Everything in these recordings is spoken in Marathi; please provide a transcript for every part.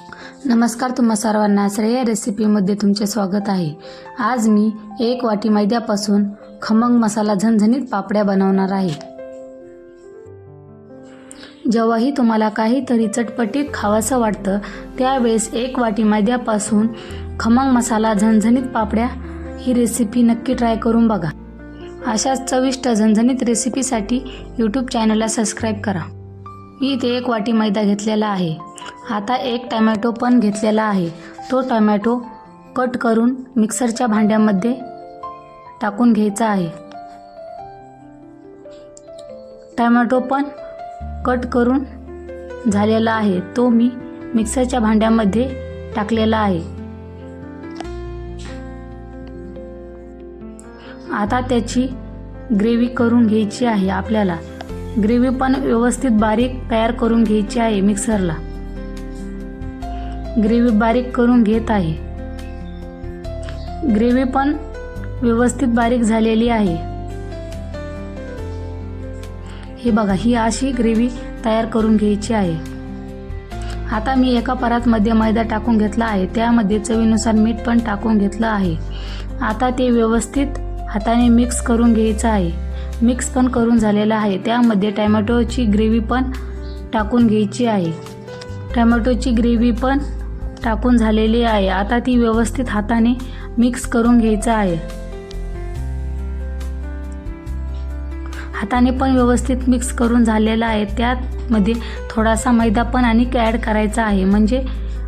नमस्कार, तुम्हा सर्वांना श्रेया रेसिपीमध्ये तुमचे स्वागत आहे। आज मी 1 वाटी मैद्यापासून खमंग मसाला झणझणीत पापड्या बनवणार आहे। जेव्हाही तुम्हाला काहीतरी चटपटीत खावंसं वाटतं त्यावेळेस 1 वाटी मैद्यापासून खमंग मसाला झणझणीत पापड्या ही रेसिपी नक्की ट्राय करून बघा। अशाच चविष्ट झणझणीत रेसिपीसाठी यूट्यूब चॅनलला सबस्क्राईब करा। मी इथे 1 वाटी मैदा घेतलेला आहे। आता 1 टोमॅटो पण घेतलेला आहे। तो टोमॅटो कट करून मिक्सरच्या भांड्यामध्ये टाकून घ्यायचा आहे। टोमॅटो पण कट करून झालेला आहे, तो मी मिक्सरच्या भांड्यामध्ये टाकलेला आहे। आता त्याची ग्रेव्ही करून घ्यायची आहे। आपल्याला ग्रेव्ही पण व्यवस्थित बारीक तयार करून घ्यायची आहे। मिक्सरला ग्रेव्ही बारीक करून घेत आहे। ग्रेव्ही पण व्यवस्थित बारीक झालेली आहे। हे बघा, ही अशी ग्रेव्ही तयार करून घ्यायची आहे। आता मी एका परातमध्ये मैदा टाकून घेतला आहे, त्यामध्ये चवीनुसार मीठ पण टाकून घेतलं आहे। आता ते व्यवस्थित हाताने मिक्स करून घ्यायचं आहे। मिक्स पण करून झालेला आहे। त्यामध्ये टोमॅटोची ग्रेव्ही पण टाकून घ्यायची आहे। टोमॅटोची ग्रेव्ही पण टाकून झालेली आहे। आता ती व्यवस्थित हाताने मिक्स करून घ्यायचं आहे। हाताने पण व्यवस्थित मिक्स करून झालेला आहे। त्यामध्ये थोडासा मैदा पण आणखी ॲड करायचा आहे, म्हणजे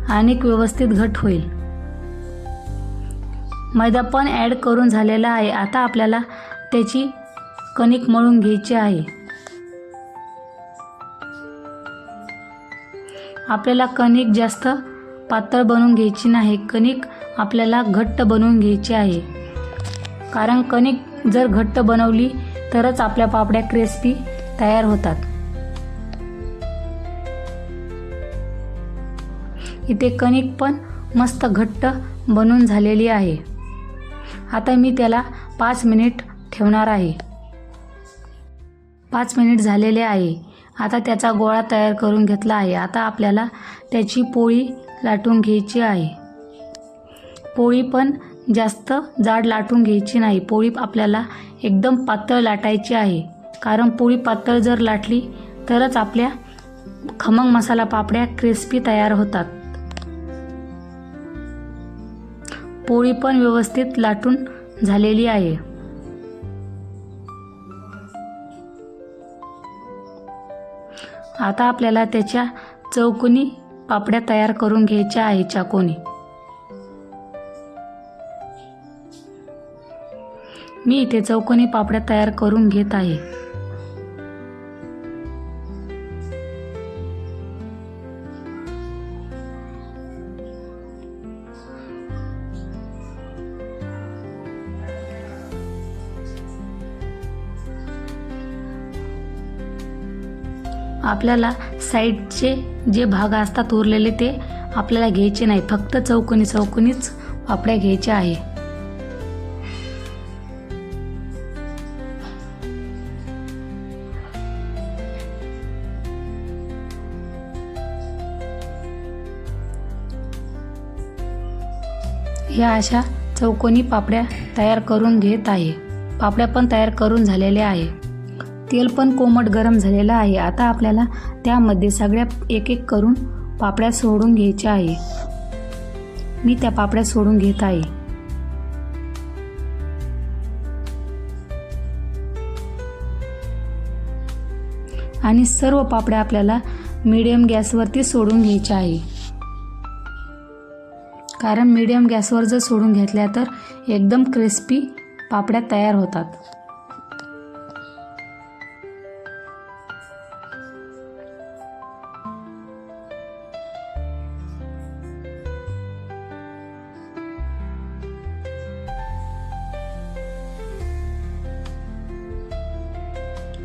आणखी व्यवस्थित घट होईल। मैदा पण ॲड करून झालेला आहे। आता आपल्याला त्याची कणिक मळून घ्यायची आहे। आपल्याला कणिक जास्त पातळ बनवून घ्यायची नाही, कणिक आपल्याला घट्ट बनवून घ्यायची आहे। कारण कणिक जर घट्ट बनवली तरच आपल्या पापड्या क्रिस्पी तयार होतात। इथे कणिक पण मस्त घट्ट बनवून झालेली आहे। आता मी त्याला 5 मिनिट ठेवणार आहे। 5 मिनिट झालेले आहे। आता त्याचा गोळा तयार करून घेतला आहे। आता आपल्याला त्याची पोळी लाटून घ्यायची आहे। पोळी पण जास्त जाड लाटून घ्यायची नाही, पोळी आपल्याला एकदम पातळ लाटायची आहे। कारण पोळी पातळ जर लाटली तरच आपल्या खमंग मसाला पापड्या क्रिस्पी तयार होतात। पोळी पण व्यवस्थित लाटून झालेली आहे। आता आपल्याला त्याच्या चौकोनी पापड्या तयार करून घ्यायच्या आहे चाकूने। मी इथे चौकोनी पापड्या तयार करून घेत आहे। आपल्याला साईडचे जे भाग असतात उरलेले ते आपल्याला घ्यायचे नाही, फक्त चौकोनीच पापड्या घ्यायच्या आहे। ह्या अशा चौकोनी पापड्या तयार करून घेत आहे। पापड्या पण तयार करून झालेल्या आहे। तेल पण कोमट गरम झालेलं आहे। आता आपल्याला त्यामध्ये सगळ्या एक एक करून पापड्या सोडून घ्यायच्या आहे। मी त्या पापड्या सोडून घेत आहे। आणि सर्व पापड्या आपल्याला मीडियम गॅसवरती सोडून घ्यायच्या आहे। कारण मीडियम गॅसवर जर सोडून घेतल्या तर एकदम क्रिस्पी पापड्या तयार होतात।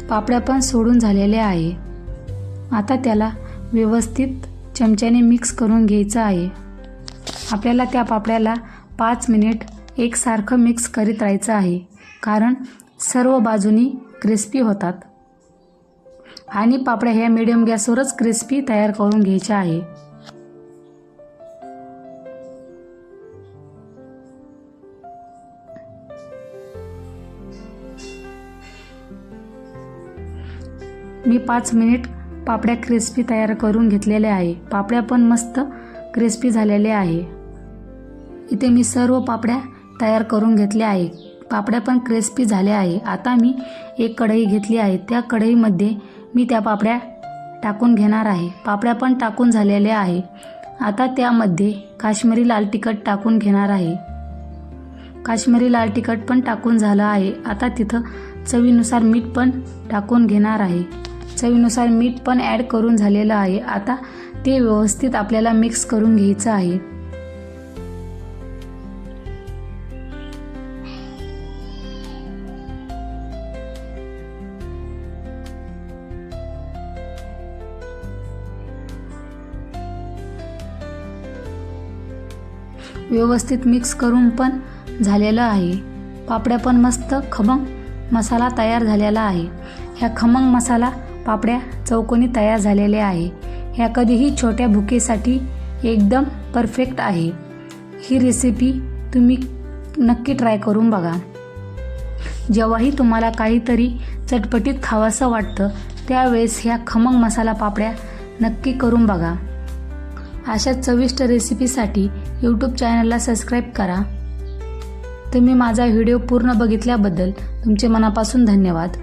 पापड्या पण सोडून झालेले आहे। आता त्याला व्यवस्थित चमच्याने मिक्स करून घ्यायचं आहे। आपल्याला त्या पापड्याला 5 मिनिट एकसारखं मिक्स करीत राहायचं आहे, कारण सर्व बाजूनी क्रिस्पी होतात। आणि पापड्या ह्या मीडियम गॅसवरच क्रिस्पी तयार करून घ्यायच्या आहे। मी 5 मिनिट पापड्या क्रिस्पी तयार करून घेतलेल्या आहे. पापड्या पण मस्त क्रिस्पी झालेल्या आहे. इथे मी सर्व पापड्या तयार करून घेतल्या आहे. पापड्या पण क्रिस्पी झाल्या आहे. आता मी एक कढई घेतली आहे. त्या कढईमध्ये मी त्या पापड्या टाकून घेणार आहे. पापड्या पण टाकून झालेल्या आहे. आता त्यामध्ये काश्मीरी लाल तिखट टाकून घेणार आहे. काश्मीरी लाल तिखट पण टाकून झालं आहे. आता तिथं चवीनुसार मीठ पण टाकून घेणार आहे. चवीनुसार मीठ पण ॲड करून झालेलं आहे. आता ते व्यवस्थित आपल्याला मिक्स करून घ्यायचं आहे. व्यवस्थित मिक्स करून पण झालेलं आहे. पापड्या पण मस्त खमंग मसाला तयार झालेला आहे. ह्या खमंग मसाला पापड्या चौकोनी तयार झालेल्या आहे. ह्या कधीही छोट्या भुकेसाठी एकदम परफेक्ट आहे. ही रेसिपी तुम्ही नक्की ट्राय करून बघा. जेव्हाही तुम्हाला काहीतरी चटपटीत खावंसं वाटतं त्यावेळेस ह्या खमंग मसाला पापड्या नक्की करून बघा. अशा चविष्ट रेसिपीसाठी यूट्यूब चॅनलला सबस्क्राईब करा. तुम्ही माझा व्हिडिओ पूर्ण बघितल्याबद्दल तुमचे मनापासून धन्यवाद.